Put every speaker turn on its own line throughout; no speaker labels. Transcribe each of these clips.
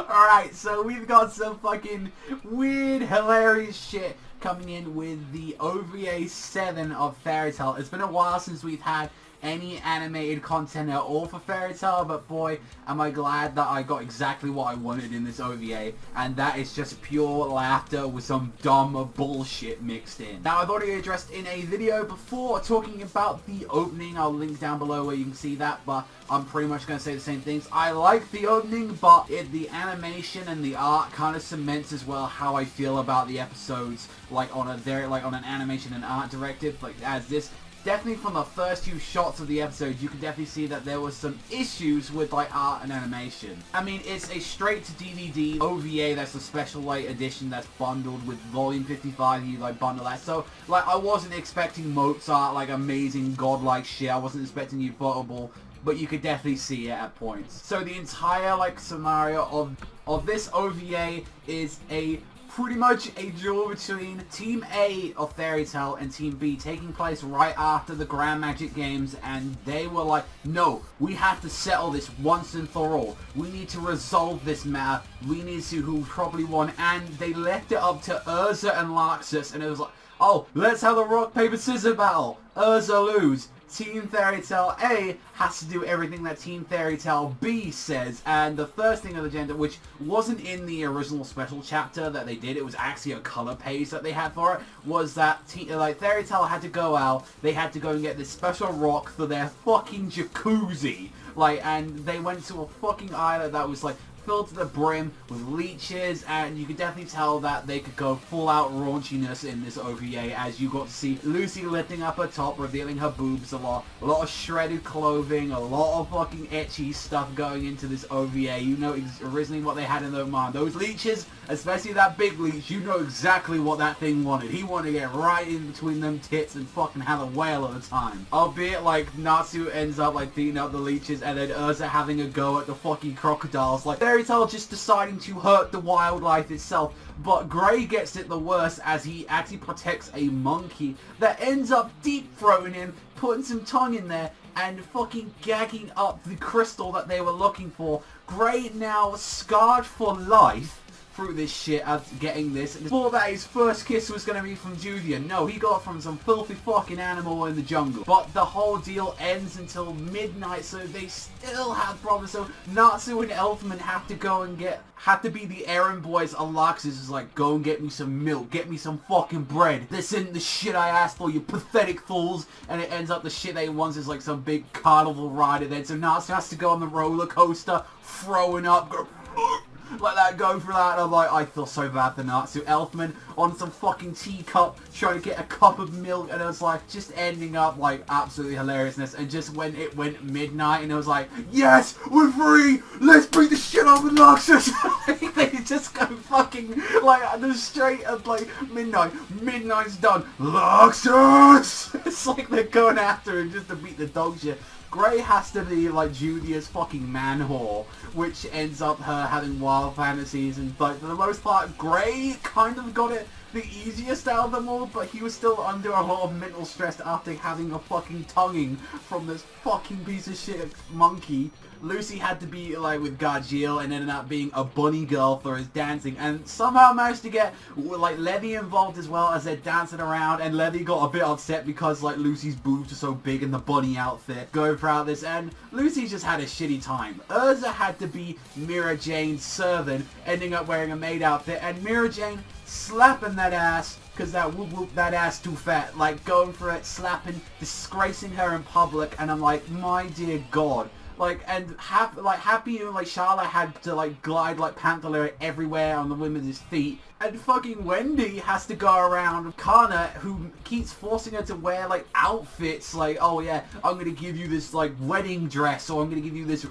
Alright, so we've got some fucking weird, hilarious shit coming in with the OVA 7 of Fairy Tail. It's been a while since we've had any animated content at all for Fairy Tail, but boy, am I glad that I got exactly what I wanted in this OVA, and that is just pure laughter with some dumb bullshit mixed in. Now, I've already addressed in a video before talking about the opening. I'll link down below where you can see that, but I'm pretty much going to say the same things. I like the opening, but the animation and the art kind of cements as well how I feel about the episodes, like on an animation and art directive, like as this. Definitely from the first few shots of the episode, you can definitely see that there was some issues with like art and animation. I mean, it's a straight to DVD OVA that's a special like edition that's bundled with volume 55. You like bundle that, so like I wasn't expecting Mozart like amazing godlike shit. I wasn't expecting Ufotable, but you could definitely see it at points. So the entire like scenario of this OVA is pretty much a duel between Team A of Fairy Tail and Team B, taking place right after the Grand Magic Games, and they were like, no, we have to settle this once and for all. We need to resolve this matter. We need to see who probably won, and they left it up to Urza and Laxus, and it was like, oh, let's have a rock, paper, scissors battle. Urza lose. Team Fairy Tail A has to do everything that Team Fairy Tail B says, and the first thing of the agenda, which wasn't in the original special chapter that they did, it was actually a color page that they had for it, was that Fairy Tail had to go out, they had to go and get this special rock for their fucking jacuzzi, and they went to a fucking island that was filled to the brim with leeches, and you could definitely tell that they could go full out raunchiness in this OVA, as you got to see Lucy lifting up her top, revealing her boobs a lot of shredded clothing, a lot of fucking ecchi stuff going into this OVA. You know originally what they had in their mind. Those leeches, especially that big leech, you know exactly what that thing wanted. He wanted to get right in between them tits and fucking have a whale at the time. Albeit Natsu ends up beating up the leeches, and then Urza having a go at the fucking crocodiles. Fairy Tail just deciding to hurt the wildlife itself, but Gray gets it the worst as he actually protects a monkey that ends up deep-throating him, putting some tongue in there, and fucking gagging up the crystal that they were looking for. Gray now scarred for life through this shit as getting this. And before that, his first kiss was going to be from Julian. No, he got it from some filthy fucking animal in the jungle. But the whole deal ends until midnight, so they still have problems. So Natsu and Elfman have to go and have to be the errand boys. Alaxis is go and get me some milk, get me some fucking bread. This isn't the shit I asked for, you pathetic fools. And it ends up the shit they want is some big carnival ride. And then so Natsu has to go on the roller coaster, throwing up, go go for that, and I'm I feel so bad for Natsu. Elfman on some fucking teacup trying to get a cup of milk, and it was just ending up absolutely hilariousness. And just when it went midnight and it was yes, we're free, let's beat the shit out of Laxus. They just go fucking the straight of midnight's done, Laxus. It's they're going after him just to beat the dog shit. Gray has to be Julia's fucking man whore, which ends up her having wild fantasies, and for the most part, Gray kind of got it the easiest out of them all, but he was still under a lot of mental stress after having a fucking tonguing from this fucking piece of shit monkey. Lucy had to be with Gargiel and ended up being a bunny girl for his dancing, and somehow managed to get Levy involved as well as they're dancing around, and Levy got a bit upset because Lucy's boobs are so big in the bunny outfit going throughout this, and Lucy just had a shitty time. Urza had to be Mira Jane's servant, ending up wearing a maid outfit, and Mira Jane slapping that ass because that whoop that ass too fat, going for it, slapping, disgracing her in public, and I'm my dear God. And Happy and Charlotte had to glide Panther everywhere on the women's feet, and fucking Wendy has to go around Kana, who keeps forcing her to wear outfits oh yeah, I'm gonna give you this wedding dress, or I'm gonna give you this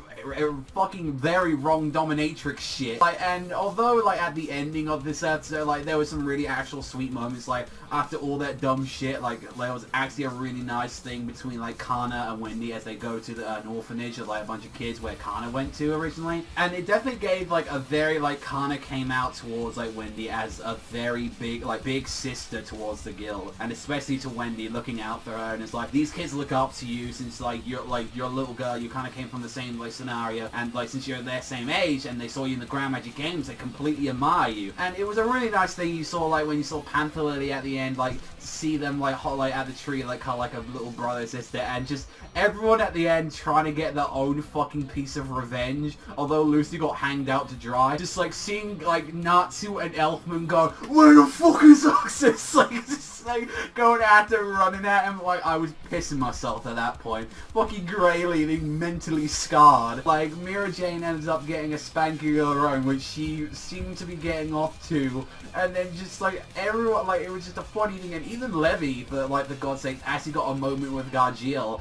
fucking very wrong dominatrix shit. And although at the ending of this episode there was some really actual sweet moments, after all that dumb shit, there was actually a really nice thing between Kana and Wendy as they go to an orphanage of a bunch of kids where Kana went to originally, and it definitely gave a very Kana came out towards Wendy as a very big sister towards the guild, and especially to Wendy, looking out for her, and it's like, these kids look up to you since you're a little girl, you kind of came from the same scenario, and since you're their same age, and they saw you in the Grand Magic Games, they completely admire you. And it was a really nice thing you saw, when you saw Panther Lily at the end, see them at the tree, kind of like a little brother sister, and just everyone at the end trying to get their own fucking piece of revenge, although Lucy got hanged out to dry. Just seeing Natsu and Elfman go, where the fuck is Oxus? Just going after him, running at him. I was pissing myself at that point. Fucking Gray leaving mentally scarred. Mira Jane ends up getting a spanking of her own, which she seemed to be getting off to, and then just everyone, it was just a funny thing. And even Levy, for the God's sake, actually got a moment with Gargiel,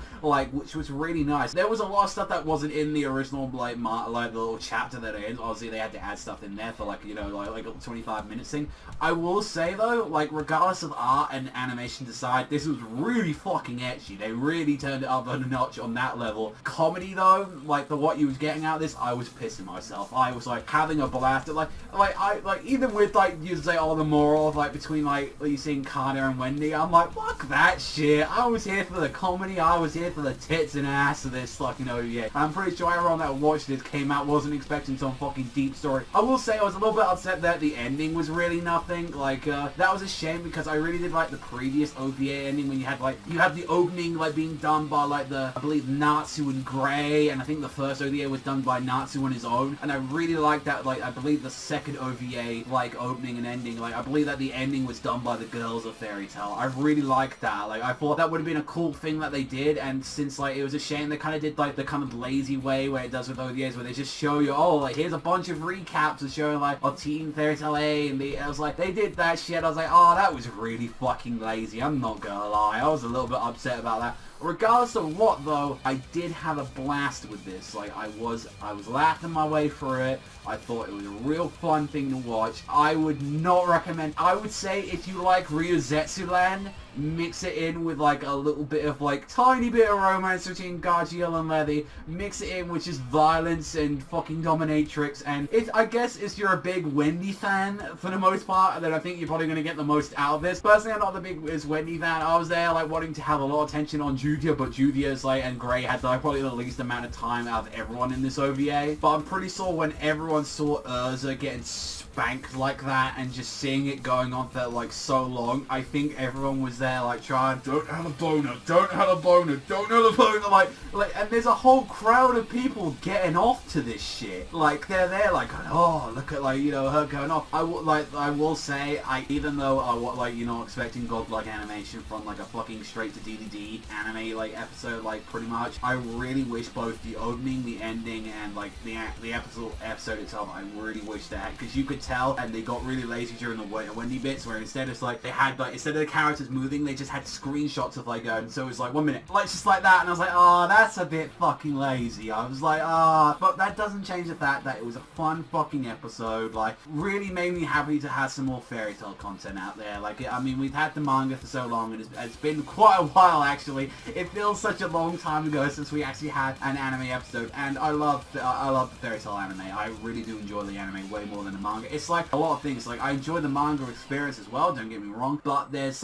which was really nice. There was a lot of stuff that wasn't in the original the little chapter that it is. Obviously they had to add stuff in there for a 25 minutes thing. I will say though, regardless of art and animation aside, this was really fucking ecchi. They really turned it up a notch on that level. Comedy though, what you was getting out of this, I was pissing myself. I was having a blast. Even with you say the moral of between you seeing Kana and Wendy, I'm fuck that shit. I was here for the comedy. I was here for the tits and ass of this fucking OVA. I'm pretty sure everyone that watched this came out wasn't expecting some fucking deep story. I will say I was a little bit upset that the ending was really nothing. That was a shame, because I really did the previous OVA ending when you had the opening being done by I believe Natsu and Gray, and I think the first OVA was done by Natsu on his own, and I really liked that. I believe the second OVA opening and ending, I believe that the ending was done by the girls of Fairy Tail. I really liked that. I thought that would have been a cool thing that they did, and since it was a shame they kind of did the kind of lazy way where it does with OVAs, where they just show you, oh, here's a bunch of recaps of showing Teen Fairy Tail A and B. I was they did that shit. I was oh, that was really fucking lazy. I'm not gonna lie. I was a little bit upset about that. Regardless of what though, I did have a blast with this. I was laughing my way through it. I thought it was a real fun thing to watch. I would not recommend. I would say if you like Ryuzetsu-Land, mix it in with a little bit of tiny bit of romance between Gargiel and Levy. Mix it in with just violence and fucking dominatrix. And I guess if you're a big Wendy fan for the most part, then I think you're probably gonna get the most out of this. Personally, I'm not the biggest Wendy fan. I was there wanting to have a lot of attention on Judia, but Judia's and Gray had probably the least amount of time out of everyone in this OVA. But I'm pretty sure when everyone saw Urza getting spanked like that and just seeing it going on for so long, I think everyone was there trying, don't have a boner, don't have a boner, don't have a boner, and there's a whole crowd of people getting off to this shit. They're there oh, look at her going off. I will say, even though I expecting godlike animation from a fucking straight to DVD anime episode, pretty much, I really wish both the opening, the ending, and the episode itself, I really wish that, because you could tell, and they got really lazy during the Wendy bits, where instead it's they had instead of the characters moving, they just had screenshots of going, so it was 1 minute, just like that, and I was oh, that's a bit fucking lazy. I was but that doesn't change the fact that it was a fun fucking episode. Really made me happy to have some more Fairy Tail content out there. I mean, we've had the manga for so long, and it's been quite a while actually. It feels such a long time ago since we actually had an anime episode, and I love the Fairy Tail anime. I really do enjoy the anime way more than the manga. It's a lot of things. I enjoy the manga experience as well, don't get me wrong, but there's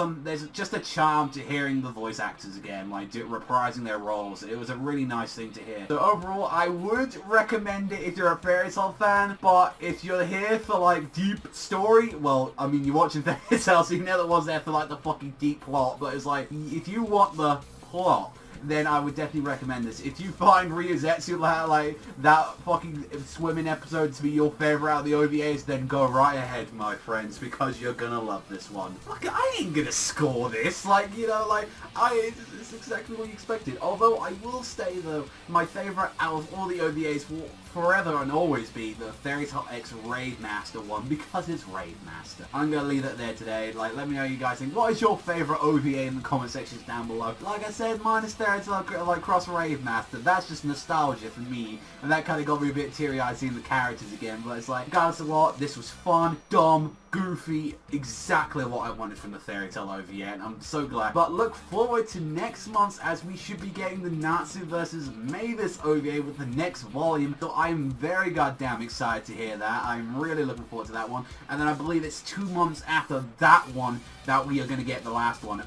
just a charm to hearing the voice actors again, reprising their roles. It was a really nice thing to hear. So overall, I would recommend it if you're a Fairy Tail fan, but if you're here for deep story, well, I mean, you're watching Fairy Tail, so you know that was there for the fucking deep plot, but it's if you want the plot, then I would definitely recommend this. If you find Ryuzetsu that fucking swimming episode to be your favorite out of the OVAs, then go right ahead, my friends, because you're gonna love this one. I ain't gonna score this. It's exactly what you expected. Although I will say though, my favorite out of all the OVAs will forever and always be the Fairy Tail X Rave Master one, because it's Rave Master. I'm gonna leave it there today. Let me know what you guys think. What is your favorite OVA in the comment sections down below? Like I said, mine is Fairy Tail cross Rave Master. That's just nostalgia for me, and that kind of got me a bit teary-eyed seeing the characters again. But it's regardless of what, this was fun, dumb, goofy, exactly what I wanted from the Fairy Tail OVA, and I'm so glad. But look forward to next month, as we should be getting the Natsu vs. Mavis OVA with the next volume, so I'm very goddamn excited to hear that. I'm really looking forward to that one, and then I believe it's 2 months after that one that we are going to get the last one.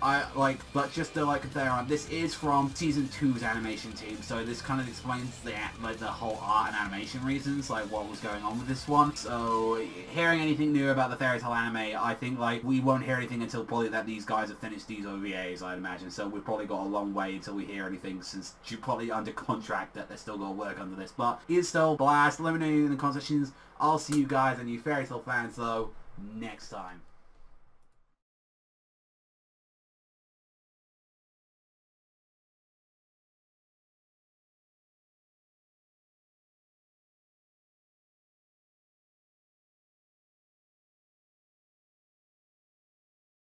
But just to clear on, this is from Season 2's animation team, so this kind of explains the whole art and animation reasons, like what was going on with this one. So hearing anything new about the Fairy Tail anime, I think we won't hear anything until probably that these guys have finished these OVAs, I'd imagine. So we've probably got a long way until we hear anything, since you're probably under contract that they're still going to work under this. But it's still blast. Let me know in the comment sections. I'll see you guys and you Fairy Tail fans though next time.